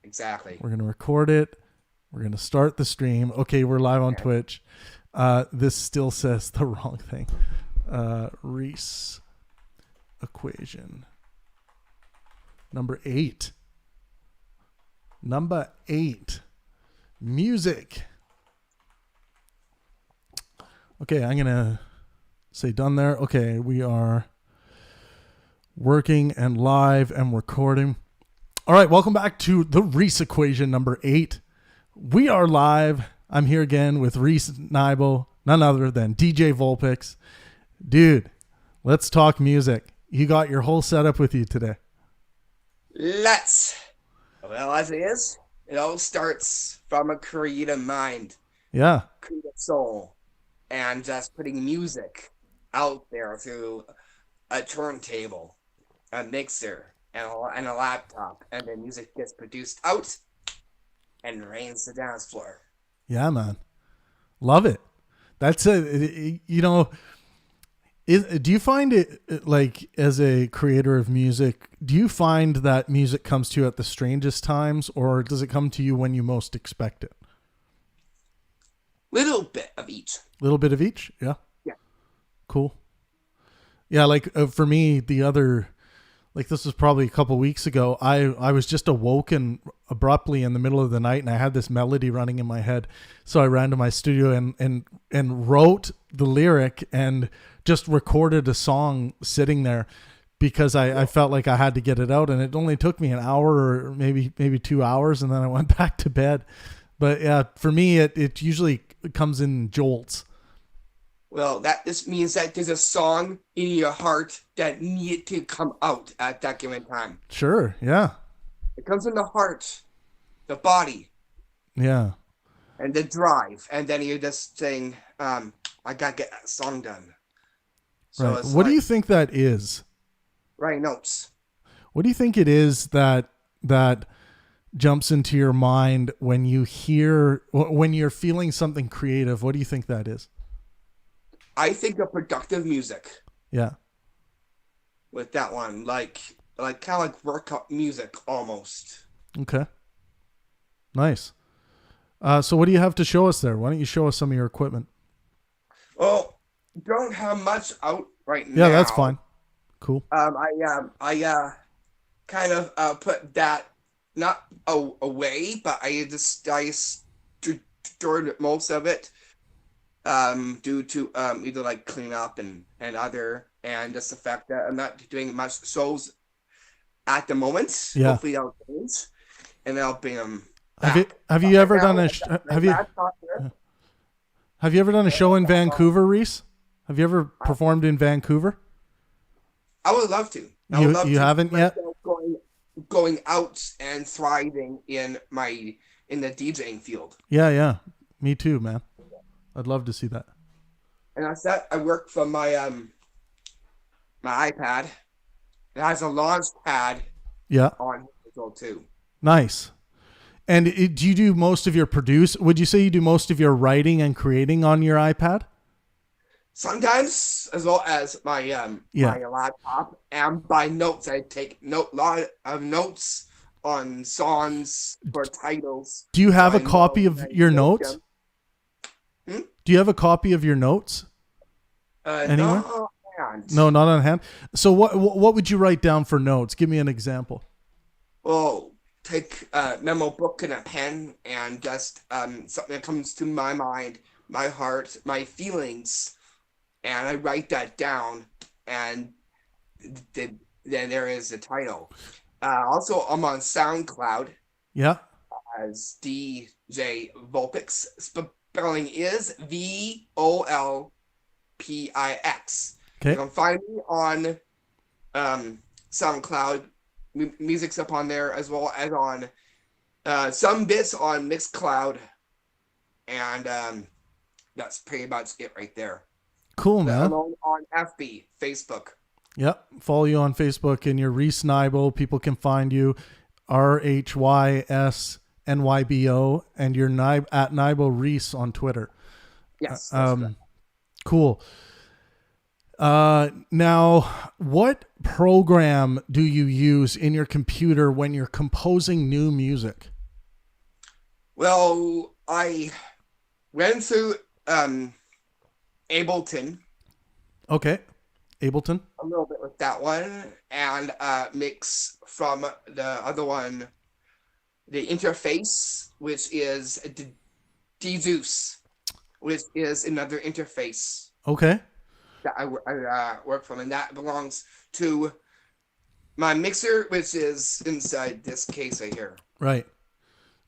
Exactly. We're going to record it. We're going to start the stream. Okay, we're live on Twitch. This still says the wrong thing. Rhys equation. Number 8. Number 8. Music. Okay, I'm going to say done there. Okay, we are working and live and recording. All right, welcome back to the Rhys equation number 8. We are live. I'm here again with Rhys Nibel, none other than DJ Vulpix. Dude, let's talk music. You got your whole setup with you today. Let's. Well, as it is, it all starts from a creative mind, Yeah. creative soul, and just putting music out there through a turntable, a mixer, and a laptop, and then music gets produced out and rains the dance floor. Yeah, man. Love it. That's do you find it like as a creator of music, do you find that music comes to you at the strangest times, or does it come to you when you most expect it? Little bit of each. Little bit of each? Yeah. Yeah. Cool. Yeah, like for me, this was probably a couple weeks ago. I was just awoken abruptly in the middle of the night, and I had this melody running in my head. So I ran to my studio and wrote the lyric and just recorded a song sitting there because I felt like I had to get it out, and it only took me an hour or maybe 2 hours, and then I went back to bed. But yeah, for me, it usually comes in jolts. Well, that just means that there's a song in your heart that needed to come out at that given time. Sure. Yeah. It comes in the heart, the body, Yeah. and the drive, and then you're just saying, I gotta get that song done. So right. What do you think that is? Writing notes. What do you think it is that jumps into your mind when you're feeling something creative? What do you think that is? I think of productive music. Yeah. With that one, like kind of like workout music almost. Okay. Nice. So what do you have to show us there? Why don't you show us some of your equipment? Well, don't have much out right now. Yeah, that's fine. Cool. I kind of put that not away, but I stored most of it due to either like clean up and other, and just the fact that I'm not doing much shows at the moment. Yeah. Hopefully that'll change, and I'll bring them. Have you ever done a show in Vancouver, Rhys? Have you ever performed in Vancouver? I would love to. You haven't yet? Going out and thriving in the DJing field. Yeah. Me too, man. I'd love to see that. And I work from my my iPad. It has a launch pad. Yeah. On it as well too. Nice. And do you do most of your would you say you do most of your writing and creating on your iPad? Sometimes, as well as my my laptop, and by notes. I take lot of notes on songs or titles. Do you have a copy of your notes? Do you have a copy of your notes? Anywhere? Not on hand. No, not on hand. So what would you write down for notes? Give me an example. Well, take a memo book and a pen, and just something that comes to my mind, my heart, my feelings, and I write that down, and then there is the title. Also, I'm on SoundCloud. Yeah. As DJ Vulpix. Spelling is VOLPIX. Okay. You can find me on SoundCloud. Music's up on there, as well as on some bits on Mixcloud, and that's pretty much it right there. Cool, man. On FB, Facebook. Yep. Follow you on Facebook, and your Rhys Nybo. People can find you RHYSNYBO, and you're at Nybo Rhys on Twitter. Yes. Cool. Now, what program do you use in your computer when you're composing new music? Well, I went through um, Ableton Okay, Ableton. a little bit with that one, and mix from the other one, the interface, which is Zeus, which is another interface Okay, that work from, and that belongs to my mixer, which is inside this case right here. right.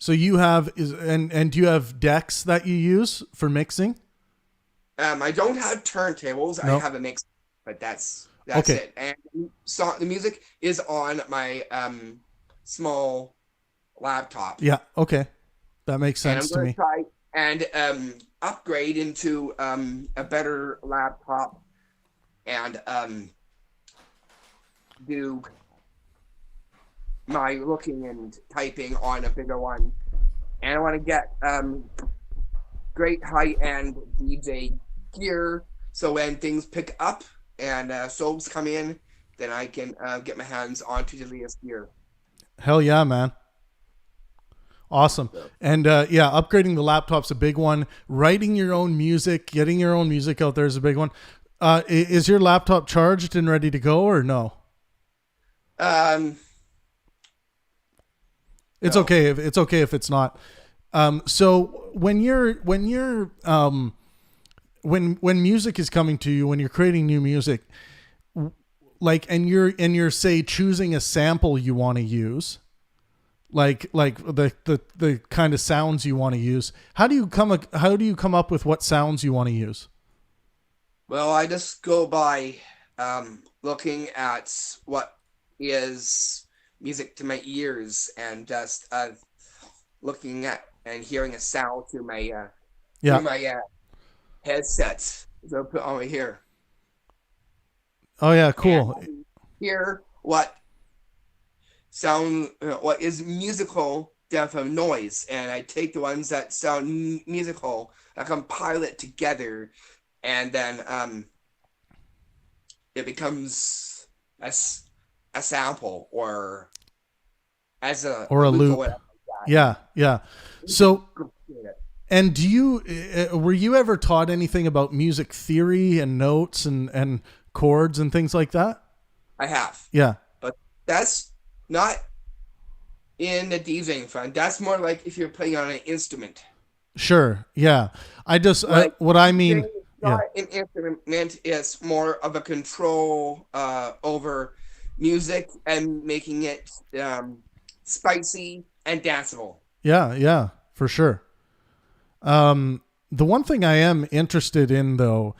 So you have and do you have decks that you use for mixing? I don't have turntables. I No. have a mix, but that's Okay. it. And so the music is on my small laptop, Yeah. Okay. That makes and I'm sense to going to me. try and upgrade into a better laptop and do my looking and typing on a bigger one. And I want to get great high end DJ gear, so when things pick up and shows come in, then I can get my hands onto the latest gear. Hell yeah, man. Awesome. So, And yeah, upgrading the laptop's a big one. Writing your own music, getting your own music out there is a big one. Is your laptop charged and ready to go or no? um, It's no. okay if it's not. So when music is coming to you, when you're creating new music, like and you're say choosing a sample you want to use, like the kind of sounds you want to use. How do you come up with what sounds you want to use? Well, I just go by looking at what is music to my ears and just looking at and hearing a sound Yeah. through my headset. So I put on here Oh yeah, and cool. hear what is musical deaf of noise, and I take the ones that sound musical, I compile it together, and then it becomes a sample or as Or a a loop or loop. whatever like Yeah, yeah. So that. and do you were you ever taught anything about music theory and notes and chords and things like that? I have, Yeah. but that's not in the DJing front. That's more like if you're playing on an instrument. Sure. Yeah. I just Like what I DJing mean. is Yeah. not an instrument, it's more of a control over music and making it spicy and danceable. Yeah. Yeah. For sure. The one thing I am interested in though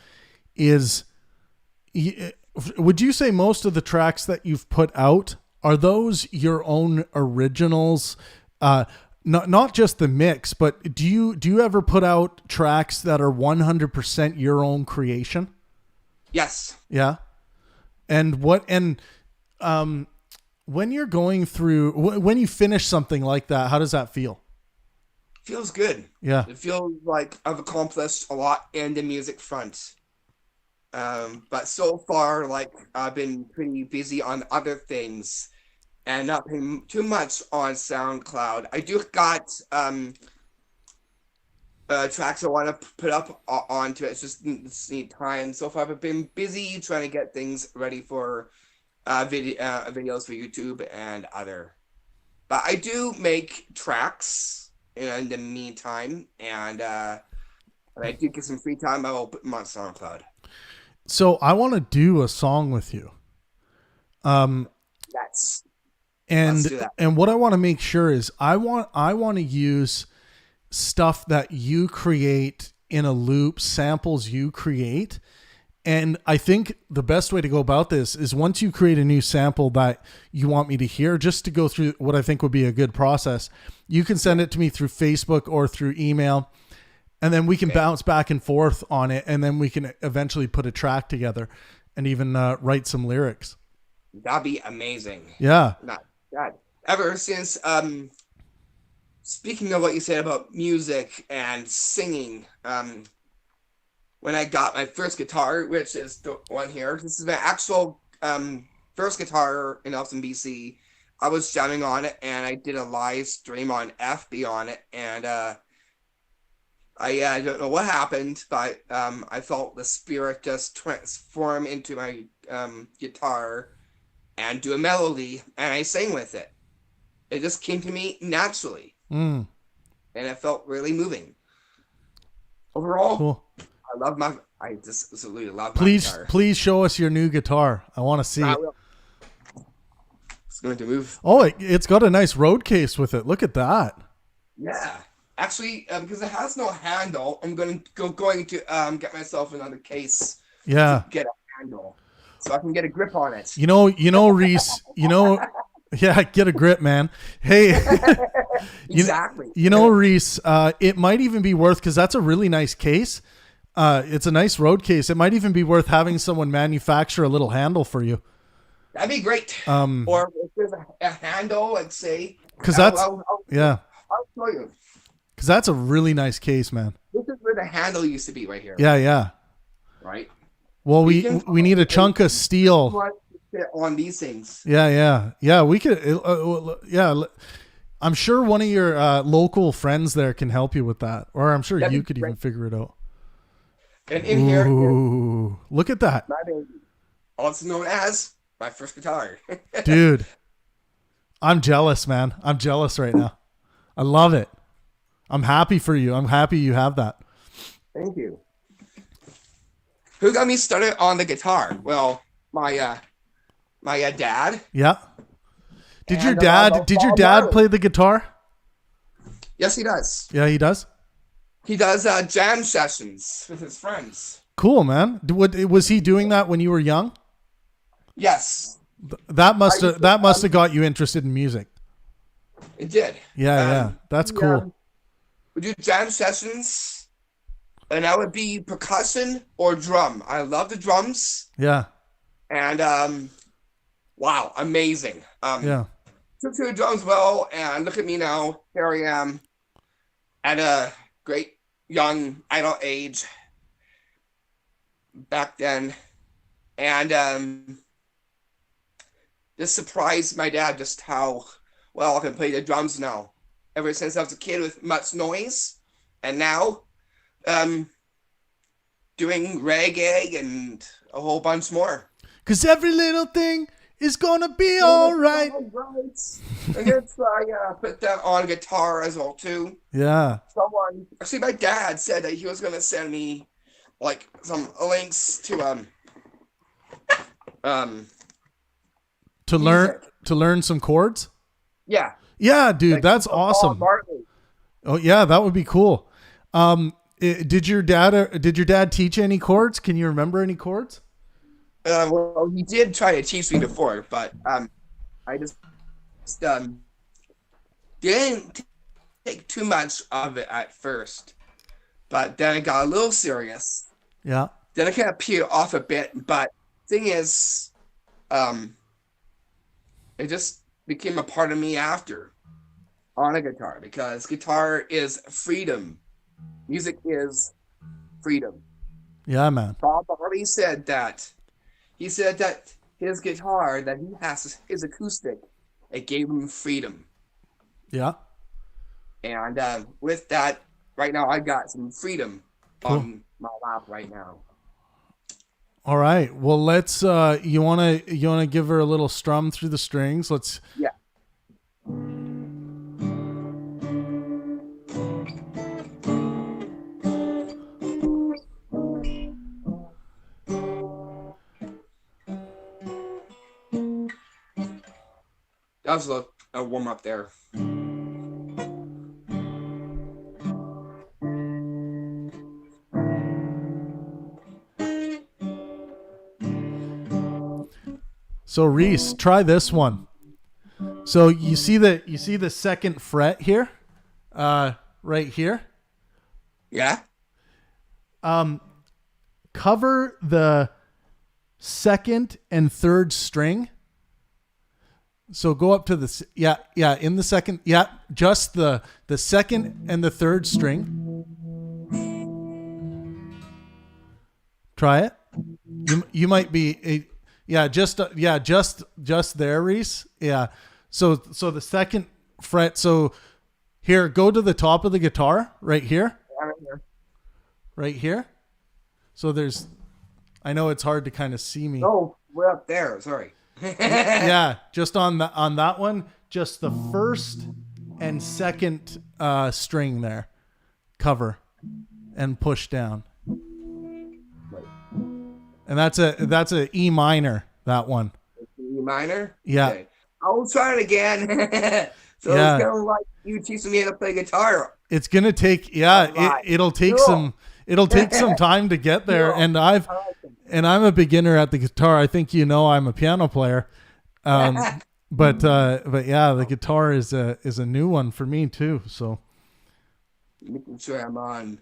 is, would you say most of the tracks that you've put out are those your own originals? Not just the mix, but do you ever put out tracks that are 100% your own creation? Yes, Yeah. And when you're going through when you finish something like that, how does that feel? feels good. Yeah. It feels like I've accomplished a lot in the music front. But so far, like I've been pretty busy on other things and not paying too much on SoundCloud. I do got tracks I want to put up onto it. It's just need time. So far, I've been busy trying to get things ready for videos for YouTube and other. But I do make tracks in the meantime, and when I do get some free time, I will put them on SoundCloud. So I want to do a song with you. Um, That's Let's and do that. and what I want to make sure is I want to use stuff that you create in a loop, samples you create. And I think the best way to go about this is once you create a new sample that you want me to hear, just to go through what I think would be a good process, you can send it to me through Facebook or through email, and then we can Okay. bounce back and forth on it, and then we can eventually put a track together and even write some lyrics. That'd be amazing. Yeah. Not that. Ever since speaking of what you said about music and singing, when I got my first guitar, which is the one here. This is my actual first guitar in Elton, BC. I was jamming on it, and I did a live stream on FB on it, and I don't know what happened, but I felt the spirit just transform into my guitar and do a melody, and I sang with it. It just came to me naturally, and it felt really moving. Overall, Cool. I just absolutely love my Please, guitar. please show us your new guitar. I want to see I it. will. It's going to move. Oh, it's got a nice road case with it. Look at that. Yeah. Actually, because it has no handle, I'm going to get myself another case Yeah. to get a handle so I can get a grip on it. Rhys, yeah, get a grip, man. Hey, Exactly. Rhys, it might even be worth, because that's a really nice case. It's a nice road case. It might even be worth having someone manufacture a little handle for you. That'd be great. Or if there's a handle, let's say. Because that's, I'll show you. Because that's a really nice case, man. This is where the handle used to be, right here. Yeah. Right? Well, we need a chunk of steel. On these things. Yeah. We could, I'm sure one of your local friends there can help you with that. Or I'm sure you could even figure it out. And in here, look at that. my baby, also known as my first guitar. Dude, I'm jealous, man. I'm jealous right now. I love it. I'm happy for you. I'm happy you have that. Thank you. Who got me started on the guitar? Well, my dad. Yeah. Did your And, dad play the guitar? Yes, he does. Yeah, he does. He does jam sessions with his friends. Cool, man. Was he doing that when you were young? Yes, That must have got you interested in music. it did. Yeah. That's cool. We do jam sessions, and that would be percussion or drum. I love the drums, Yeah. and wow, amazing. Yeah. Took to the drums well, and look at me now. Here I am at a great young adult age back then, and this surprised my dad just how well I can play the drums now. Ever since I was a kid with much noise, and now doing reggae and a whole bunch more. 'Cause every little thing is gonna be all right. I guess I put that on guitar as well too. Yeah. Actually, my dad said that he was gonna send me like some links to learn some chords. Yeah. Yeah, dude, Like, that's awesome. Oh yeah, that would be cool. Did your dad teach any chords? Can you remember any chords? Well, he did try to teach me before, but I just didn't take too much of it at first. But then I got a little serious. Yeah. Then I kind of peeled off a bit. But thing is, it just became a part of me after on a guitar, because guitar is freedom. Music is freedom. Yeah, man. Bob Marley said that. He said that his guitar that he has, his acoustic, it gave him freedom. Yeah. And with that, right now I got some freedom on my lap right now. All right. Well, let's. You wanna give her a little strum through the strings? Let's. Yeah. That was a warm up there. So Rhys, try this one. So you see the second fret here, right here. Yeah. Cover the second and third string. So go up to the in the second, just the second and the third string. Try it. You might be just there, Rhys. Yeah. So the second fret. So here, go to the top of the guitar right here. Right here. So there's. I know it's hard to kind of see me. Oh, we're up there. Sorry. Yeah, just on that one, just the first and second string there, cover, and push down. And that's a E minor. That one. E minor. Yeah. Okay. I'll try it again. So yeah. It's kind of like you teaching me how to play guitar. It's gonna take it'll take cool. It'll take some time to get there. Cool. And I'm a beginner at the guitar. I think I'm a piano player. But yeah, the guitar is a new one for me too. So making sure I'm on.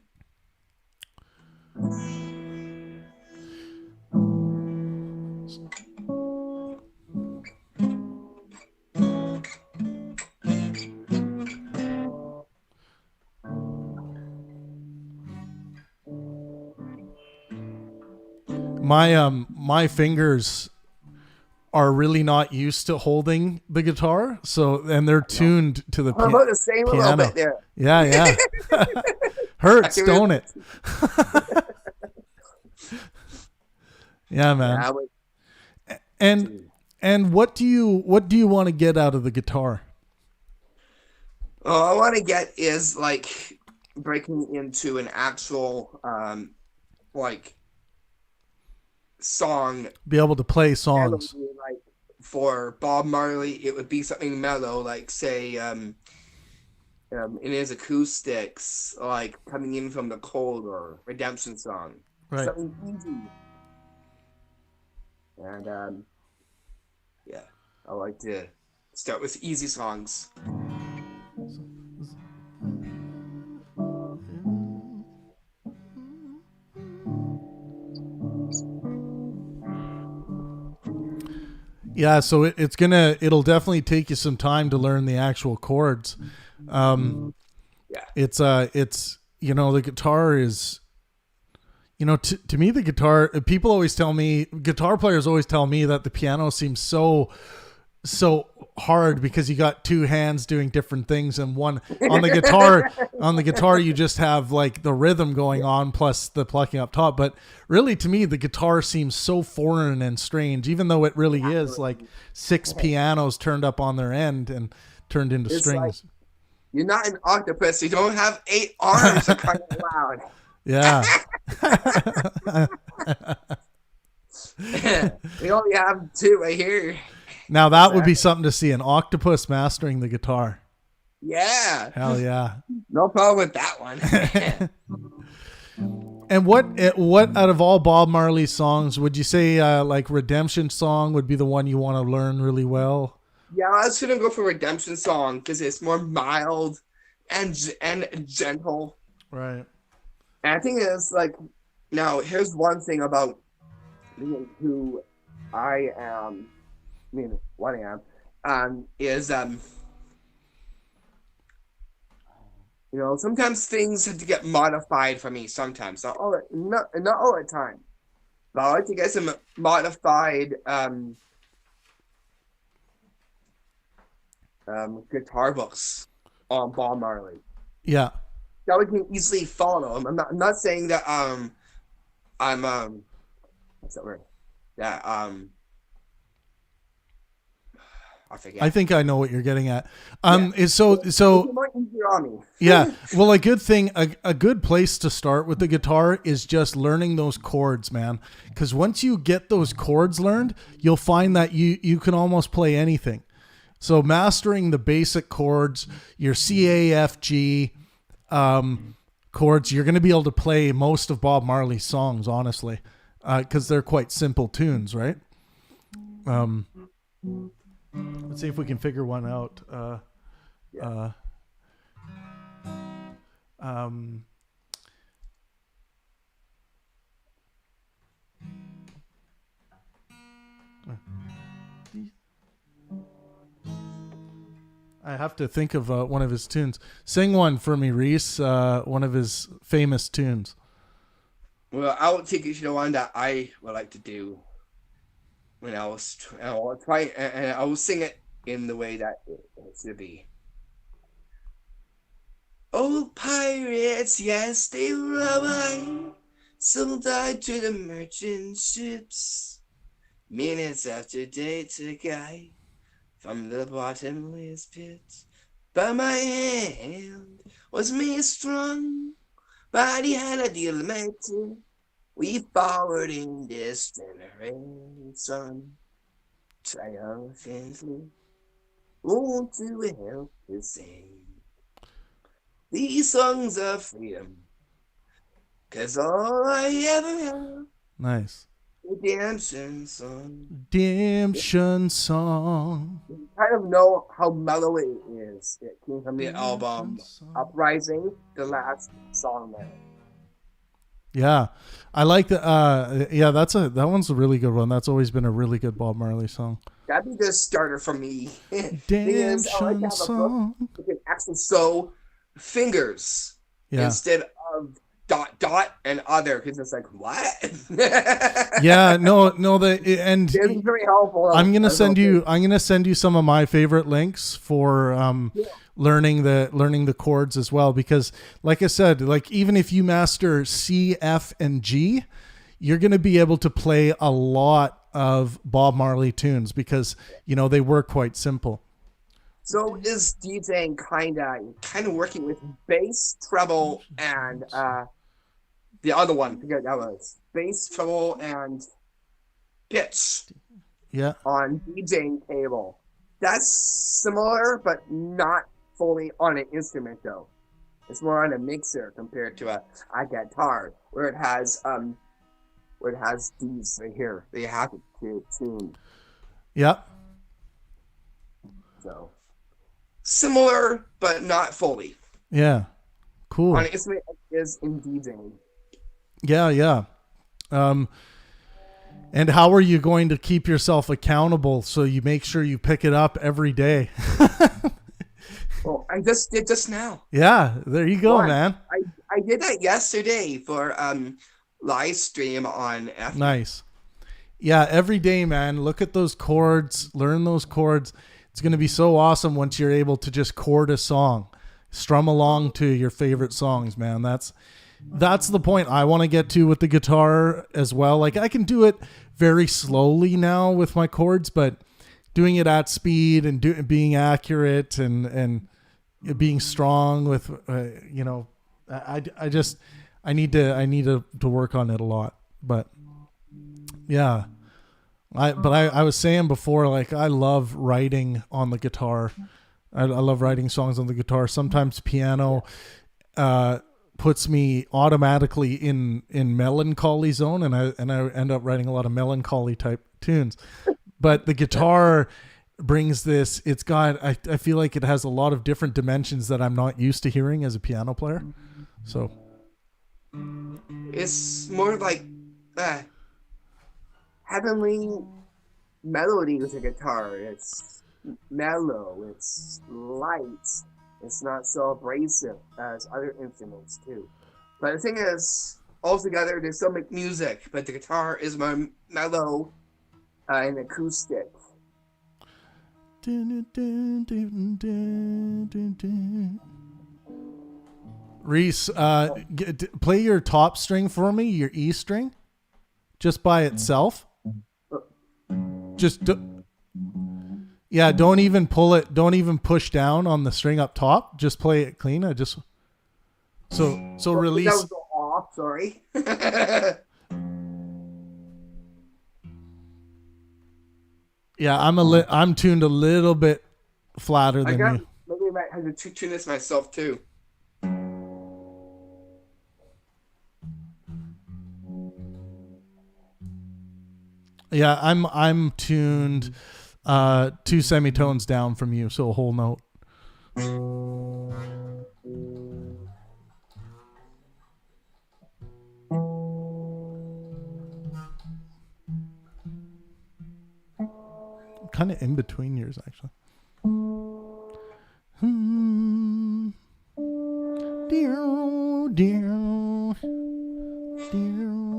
My fingers are really not used to holding the guitar, and they're tuned to the piano. The same piano. A little bit there. Yeah. Hurts, don't it? Yeah, man. And what do you want to get out of the guitar? All I want to get is like breaking into an actual like song. Be able to play songs. Like for Bob Marley, it would be something mellow, like say in his acoustics, like Coming In From the Cold or Redemption Song. Right. Something easy. And yeah, I like to start with easy songs. Yeah, so it'll definitely take you some time to learn the actual chords. Yeah, it's the guitar is, to me the guitar. People always tell me, guitar players always tell me that the piano seems so hard because you got two hands doing different things, and one on the guitar you just have like the rhythm going on plus the plucking up top. But really, to me, the guitar seems so foreign and strange, even though it really is like 6 pianos turned up on their end and turned into strings. Like, you're not an octopus. You don't have 8 arms. Are kind of loud. Yeah. We only have 2 right here. Now that would be something to see, an octopus mastering the guitar. Yeah. Hell yeah. No problem with that one. And what out of all Bob Marley's songs would you say like Redemption Song would be the one you want to learn really well? Yeah, I was gonna go for Redemption Song because it's more mild and gentle. Right. And I think it's like, now here's one thing about who I am. I mean, what I am, is sometimes things have to get modified for me. Sometimes, not all the time, but I like to get some modified guitar books on Bob Marley. Yeah, that we can easily follow. I'm not saying that I'm what's that word? That I forget. I think I know what you're getting at. Is so yeah. Well, a good thing, a good place to start with the guitar is just learning those chords, man. Because once you get those chords learned, you'll find that you can almost play anything. So mastering the basic chords, your C, A, F, G chords, you're going to be able to play most of Bob Marley's songs, honestly, because they're quite simple tunes, right? Let's see if we can figure one out. I have to think of one of his tunes. Sing one for me, Rhys. One of his famous tunes. Well, outtake is the one that I would like to do when I will try and I will sing it in the way that it should be. Old pirates, yes, they rob I. Some died to the merchant ships. Minutes after they took I from the bottomless pit. But my hand was made strong by the hand of the Almighty. We forward in this generation, triumphantly, won't you help us sing these songs of freedom? 'Cause all I ever have, Nice. redemption song. Redemption song. You kind of know how mellow it is. It came from the Redemption album song. Uprising, the last song there. Yeah, I like the. Yeah, that one's a really good one. That's always been a really good Bob Marley song. That'd be the starter for me. Thing is, I like to Redemption have a book song. that can actually sew fingers Yeah. instead of dot dot and other because it's like what? Yeah. No. No. And It's very helpful. I'm gonna As well, send you. I'm gonna send you some of my favorite links for yeah. learning the chords as well. Because, like I said, like even if you master C, F, and G, you're gonna be able to play a lot of Bob Marley tunes because they were quite simple. So is DJing kind of working with bass, treble, and the other one? I forget that was bass, treble, and pitch Yeah. on DJing table. That's similar, but not fully on an instrument though. It's more on a mixer compared to a guitar where it has these right here. They have to tune. Yeah. So similar, but not fully. Yeah. On Cool. an instrument is in DJing. Yeah. Yeah. Um, and how are you going to keep yourself accountable so you make sure you pick it up every day? Well, I just did just now. Yeah, there you go, One. man. I did that yesterday for live stream on F. Nice. Yeah, every day, man. Look at those chords, learn those chords. It's going to be so awesome once you're able to just chord a song, strum along to your favorite songs, man. That's the point I want to get to with the guitar as well. Like I can do it very slowly now with my chords, but doing it at speed and being accurate and being strong with I need to work on it a lot. But yeah. I was saying before, like I love writing on the guitar. I love writing songs on the guitar. Sometimes piano puts me automatically in melancholy zone, and I end up writing a lot of melancholy type tunes. But the guitar brings this. It's got. I feel like it has a lot of different dimensions that I'm not used to hearing as a piano player. So It's more like heavenly melody with a guitar. It's mellow. It's light. It's not so abrasive as other instruments too. But the thing is, altogether, they still make music, but the guitar is more mellow and acoustic. Rhys, play your top string for me, your E string, just by itself. Just yeah, don't even pull it. Don't even push down on the string up top. Just play it clean. So release. That was off. Sorry. Yeah, I'm tuned a little bit flatter than you. Maybe I might have to tune this myself too. Yeah, I'm tuned 2 semitones down from you, so a whole note. Kind of in between yours, actually. Dear, dear, dear.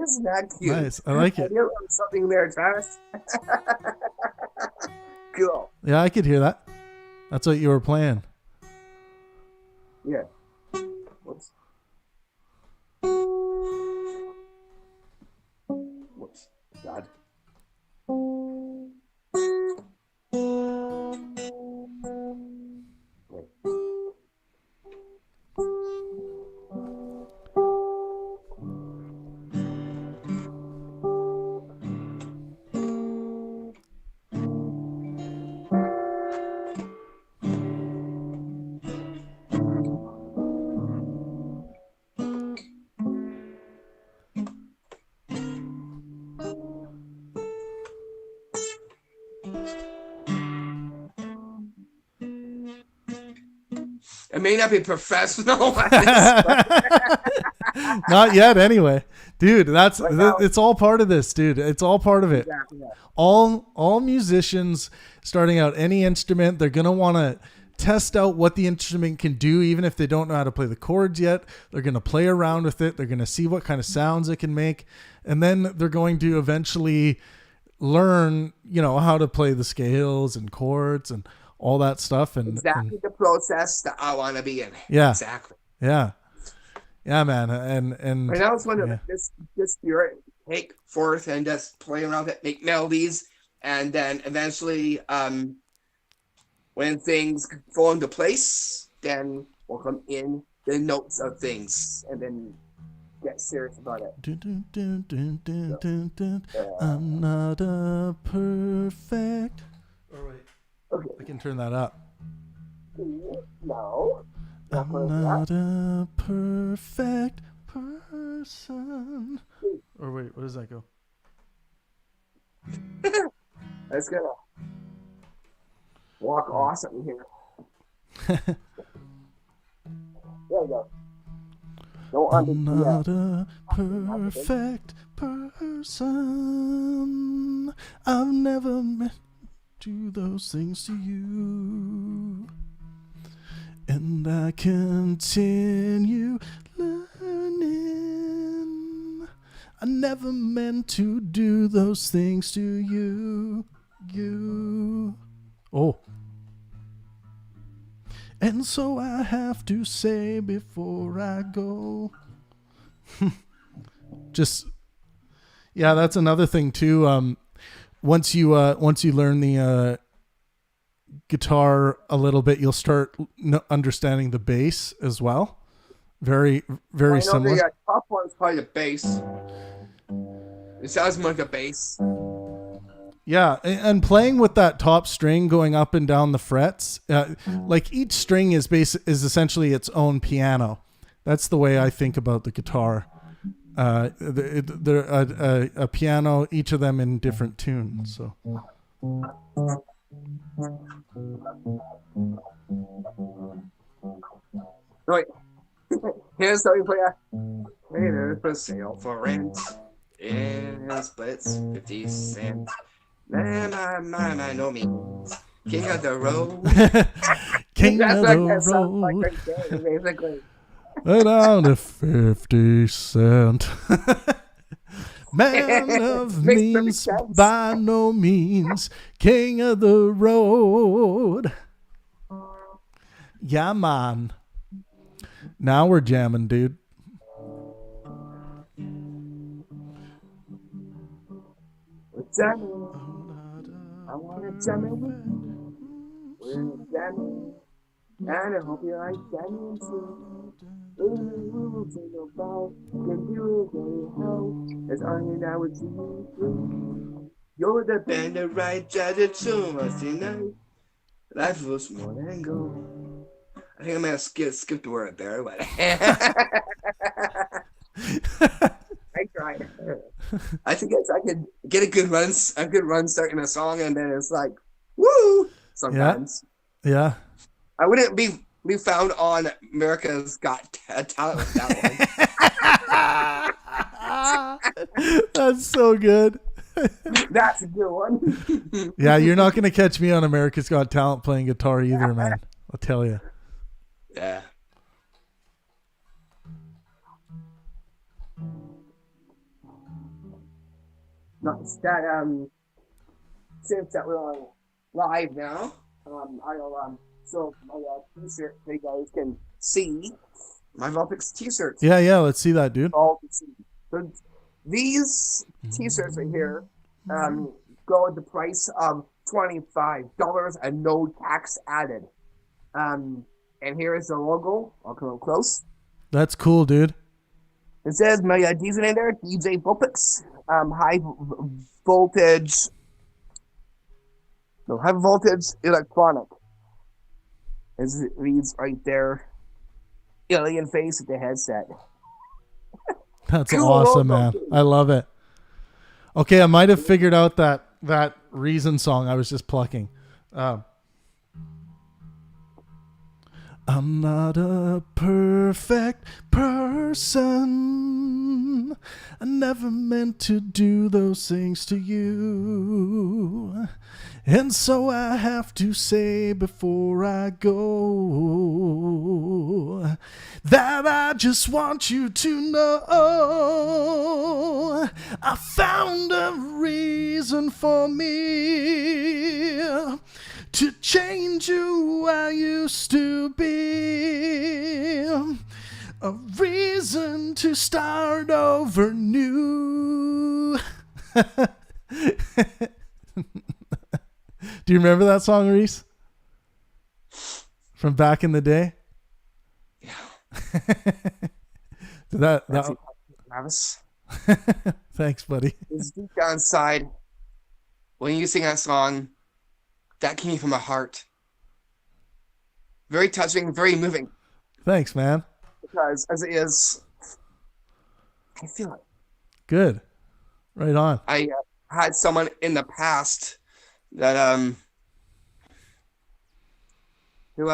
Isn't that cute? Nice. I like I it. hear something there, Travis. Cool. Yeah, I could hear that. That's what you were playing. Yeah. Whoops. Whoops. God. Wait. I may not be professional at this, but Not yet, anyway, dude. right now, It's all part of this, dude. It's all part of it. exactly. Yeah. All musicians starting out any instrument, they're gonna want to test out what the instrument can do, even if they don't know how to play the chords yet. They're gonna play around with it. They're gonna see what kind of sounds it can make, and then they're going to eventually learn, how to play the scales and chords and all that stuff. And Exactly the process that I want to be in. yeah, Exactly. yeah, yeah, man. And Right now, it's one of yeah. this spirit take forth and just play around it, make melodies, and then eventually, when things fall into place, then we'll come in the notes of things, and then get serious about it. Dun, dun, dun, dun, dun, dun, dun. I'm not a perfect. Oh wait, Okay. I can turn that up. No. I'm not a perfect person. Or wait, what does that go? That's gonna walk awesome here. There we go. Don't I'm not a perfect person. I've never meant to do those things to you. And I continue learning. I never meant to do those things to you. Oh. And so I have to say before I go. Just, yeah, that's another thing too. Once you learn the guitar a little bit, you'll start understanding the bass as well. Very, very similar. The top one's probably the bass. It sounds more like a bass. Yeah, and playing with that top string going up and down the frets, like each string is essentially its own piano. That's the way I think about the guitar. They're a piano, each of them in different tunes. So. Right. Here's how we play a later for sale for rent. Yeah, splits 50 cents. My, no means. King of the road. King of the road. Like basically. Down to 50 cent. Man of means, by no means. King of the road. Yeah, man. Now we're jamming, dude. We're jamming. I want to jam it with you. We're jamming. And I hope you like jamming too. We will take a bow. Can do it anyhow. As only now with you. You're the band that right jazz it too. I see now. Life was more than gold. I think I'm gonna skip the word there, but I tried. I think I could get a good run starting a song, and then it's like, woo! Sometimes, yeah. I wouldn't be found on America's Got Talent with that one. That's so good. That's a good one. Yeah, you're not gonna catch me on America's Got Talent playing guitar either, man. I'll tell you. Yeah. not that since that we're on live now, I'll so my t-shirt so you guys can see my Vulpix t-shirt. Yeah, yeah. Let's see that, dude. All to see. So these t-shirts right here go at the price of $25 and no tax added. And here is the logo. I'll come up close. That's cool, dude. It says my DJ name there, DJ Vulpix. High voltage. No, high voltage electronic. As it reads right there. Alien face with the headset. That's Cool awesome, logo, man. dude. I love it. Okay, I might have figured out that Reason song I was just plucking. I'm not a perfect person. I never meant to do those things to you. And so I have to say before I go that I just want you to know I found a reason for me to change who I used to be. A reason to start over new. Do you remember that song, Rhys? From back in the day? Yeah. that Travis. Thanks, buddy. It's deep down inside. When you sing that song, that came from my heart. Very touching, very moving. Thanks, man. Because as it is, I feel it. Good. Right on. I had someone in the past that who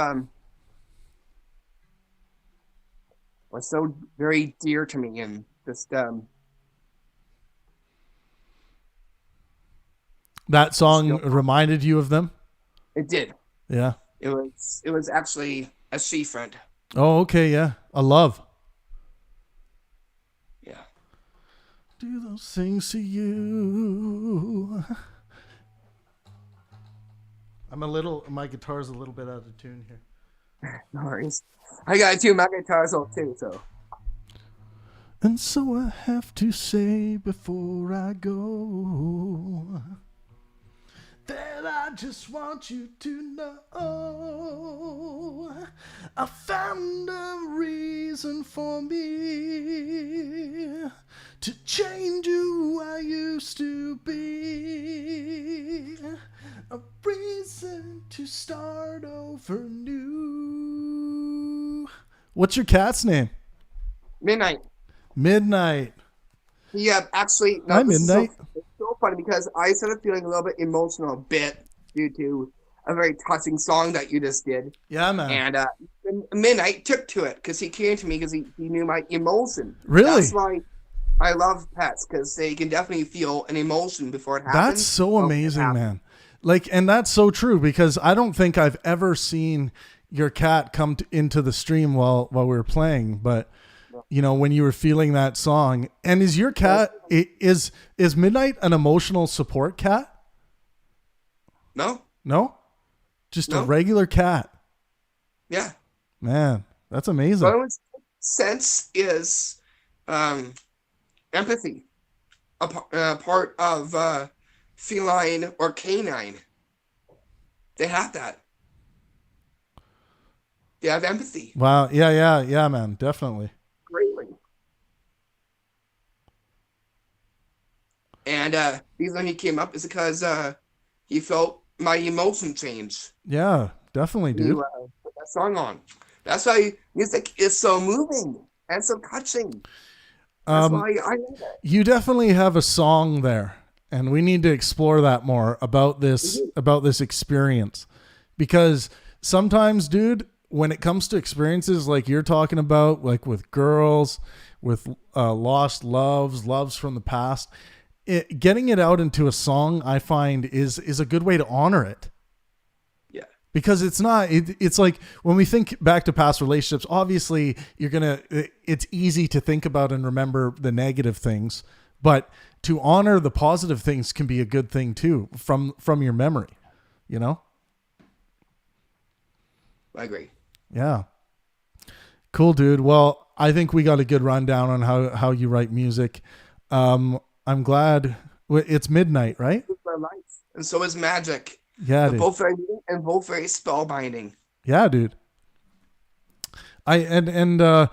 was so very dear to me, and just that song still, reminded you of them? it did. Yeah. It was actually a she friend. Oh, okay, yeah. A love. Yeah. Do those things to you. My guitar's a little bit out of tune here. No worries. I got two my guitars off too, so. And so I have to say before I go that I just want you to know I found a reason for me to change who I used to be. A reason to start over new. What's your cat's name? Midnight. Midnight. Yeah, actually, no, Hi, this Midnight. it's so funny because I started feeling a little bit emotional a bit due to a very touching song that you just did. Yeah, man. And Midnight took to it because he came to me because he knew my emotion. Really? That's why I love pets, because they can definitely feel an emotion before it happens. That's so amazing, man. Like, and that's so true, because I don't think I've ever seen your cat come into the stream while we were playing, but you know, when you were feeling that song. And is your cat is Midnight an emotional support cat? No. Just No. a regular cat. Yeah. Man, that's amazing. What I would sense is empathy, a part of feline or canine. They have that. They have empathy. Wow. Yeah, man. Definitely. Greatly. And the reason he came up is because he felt my emotion change. Yeah, definitely, dude. You put that song on. That's why music is so moving and so touching. That's why I love it. You definitely have a song there, and we need to explore that more about this experience, because sometimes, dude, when it comes to experiences like you're talking about, like with girls, with lost loves from the past, getting it out into a song, I find is a good way to honor it. Yeah. Because it's like when we think back to past relationships, obviously it's easy to think about and remember the negative things, but to honor the positive things can be a good thing too from your memory, you know? I agree. Yeah. Cool, dude. Well, I think we got a good rundown on how you write music. I'm glad it's midnight, right? It's my life. And so is magic. Yeah, They're dude. both very and both very spellbinding. Yeah, dude. I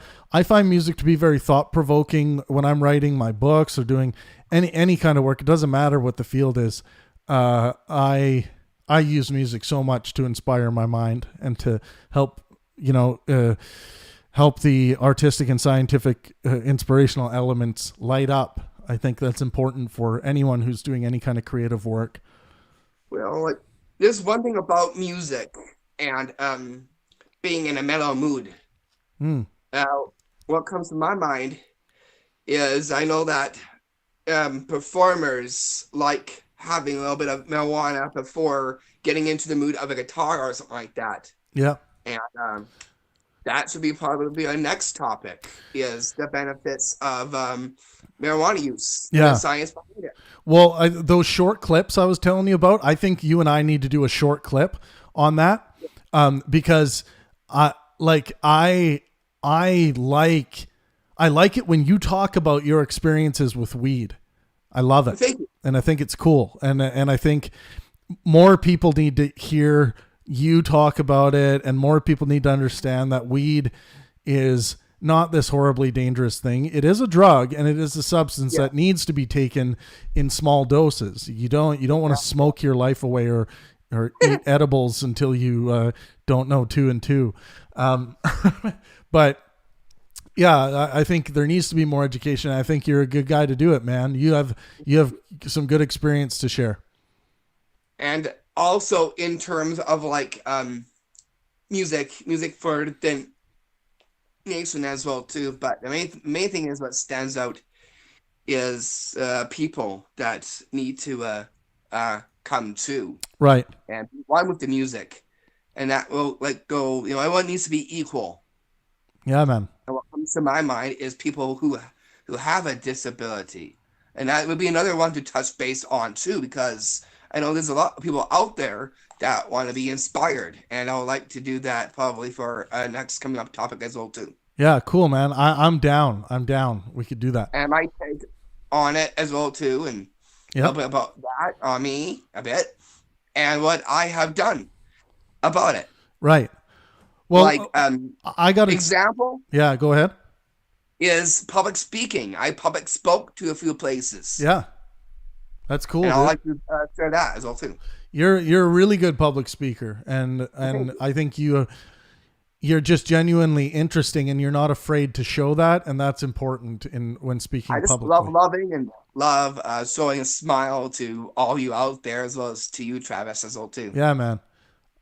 find music to be very thought provoking when I'm writing my books or doing any kind of work. It doesn't matter what the field is. I use music so much to inspire my mind and to help help the artistic and scientific inspirational elements light up. I think that's important for anyone who's doing any kind of creative work. Well, like there's one thing about music and being in a mellow mood. Mm, Now, what comes to my mind is I know that performers like having a little bit of marijuana before getting into the mood of a guitar or something like that. yeah. And that should be probably our next topic is the benefits of marijuana use and the Yeah. science behind it. Well, those short clips I was telling you about, I think you and I need to do a short clip on that, because I like it when you talk about your experiences with weed. I love it, Thank you. and I think it's cool, and I think more people need to hear you talk about it, and more people need to understand that weed is not this horribly dangerous thing. It is a drug, and it is a substance Yeah. that needs to be taken in small doses. You don't want to smoke your life away or eat edibles until you don't know two and two. But yeah, I think there needs to be more education. I think you're a good guy to do it, man. You have some good experience to share. And also in terms of like music for the nation as well too. But the main thing is what stands out is people that need to come to Right. and one with the music, and that will like go. Everyone needs to be equal. Yeah, man. And what comes to my mind is people who have a disability, and that would be another one to touch base on too, because I know there's a lot of people out there that want to be inspired, and I would like to do that probably for next coming up topic as well too. Yeah, cool, man. I'm down. I'm down. We could do that. And I might take on it as well too, and a Yep. little bit about that on me a bit, and what I have done about it. Right. Well, Like I got example Yeah, go ahead. is public speaking. I public spoke to a few places, Yeah. That's cool, and I dude. like to share that as well too. You're a really good public speaker, and I think you're just genuinely interesting, and you're not afraid to show that, and that's important in when speaking I just publicly. love loving and love showing a smile to all you out there as well as to you, Travis, as well too. Yeah, man.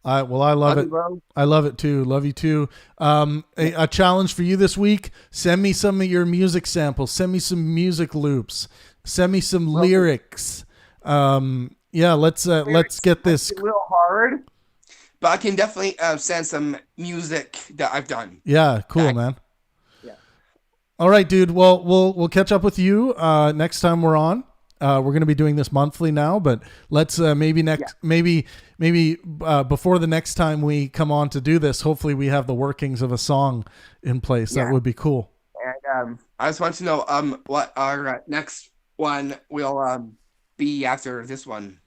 I love Love it. you, bro. I love it too. Love you too. A challenge for you this week: send me some of your music samples. Send me some music loops. Send me some lyrics. Yeah, let's get this. It's a little hard, but I can definitely send some music that I've done. Yeah, cool, man. Yeah. All right, dude. Well, we'll catch up with you next time we're on. We're going to be doing this monthly now, but let's maybe before the next time we come on to do this, hopefully we have the workings of a song in place. Yeah. That would be cool. And I just want to know what our next one will be after this one.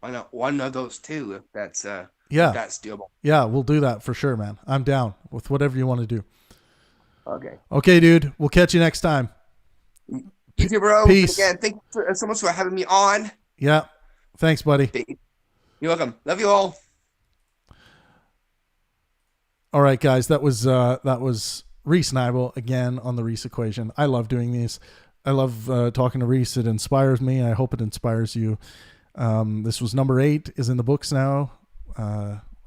Why not one of those two? If that's that's doable. Yeah, we'll do that for sure, man. I'm down with whatever you want to do. Okay. Okay, dude. We'll catch you next time. You too, bro. Peace. Again, thank you so much for having me on. Yeah. Thanks, buddy. You're welcome. Love you all. All right, guys. That was Rhys Nibel again on the Rhys Equation. I love doing these. I love talking to Rhys. It inspires me. I hope it inspires you. This was number 8, is in the books now.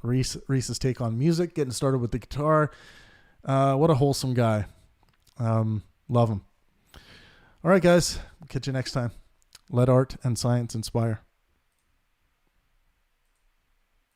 Rhys's take on music, getting started with the guitar. What a wholesome guy. Love him. All right, guys. We'll catch you next time. Let art and science inspire.